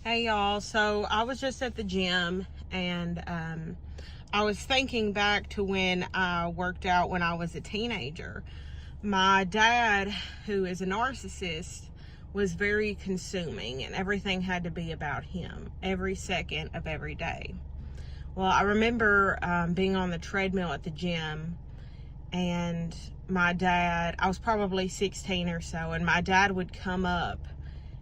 Hey y'all, so I was just at the gym and I was thinking back to when I worked out when I was a teenager. My dad, who is a narcissist, was very consuming and everything had to be about him every second of every day. Well, I remember being on the treadmill at the gym and my dad, I was probably 16 or so, and my dad would come up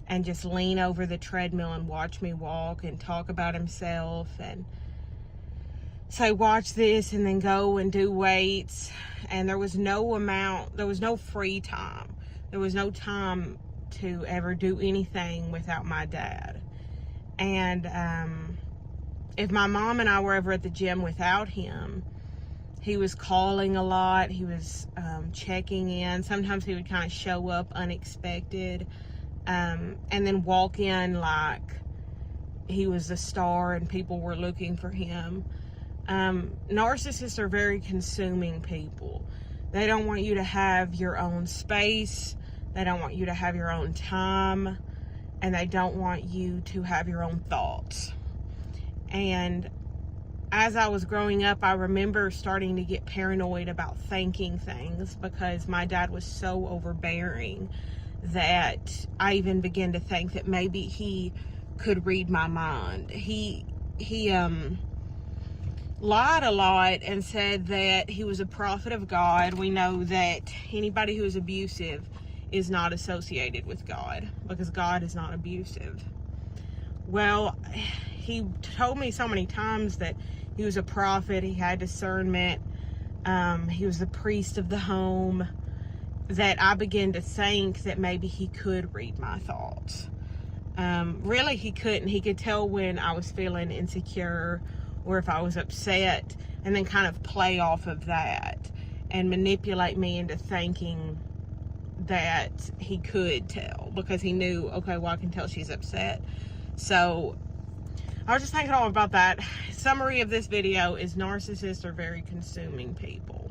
and just lean over the treadmill and watch me walk and talk about himself and say, watch this, and then go and do weights. And there was no free time. There was no time to ever do anything without my dad. And if my mom and I were ever at the gym without him, he was calling a lot. He was checking in. Sometimes he would kind of show up unexpected. And then walk in like he was a star and people were looking for him. Narcissists are very consuming people. They don't want you to have your own space. They don't want you to have your own time. And they don't want you to have your own thoughts. And as I was growing up, I remember starting to get paranoid about thinking things because my dad was so overbearing that I even began to think that maybe he could read my mind. He lied a lot and said that he was a prophet of God. We know that anybody who is abusive is not associated with God because God is not abusive. Well, he told me so many times that he was a prophet, he had discernment, he was the priest of the home, that I began to think that maybe he could read my thoughts. Really, he couldn't. He could tell when I was feeling insecure or if I was upset, and then kind of play off of that and manipulate me into thinking that he could tell because he knew, okay, well, I can tell she's upset. So I was just thinking all about that. Summary of this video is narcissists are very consuming people.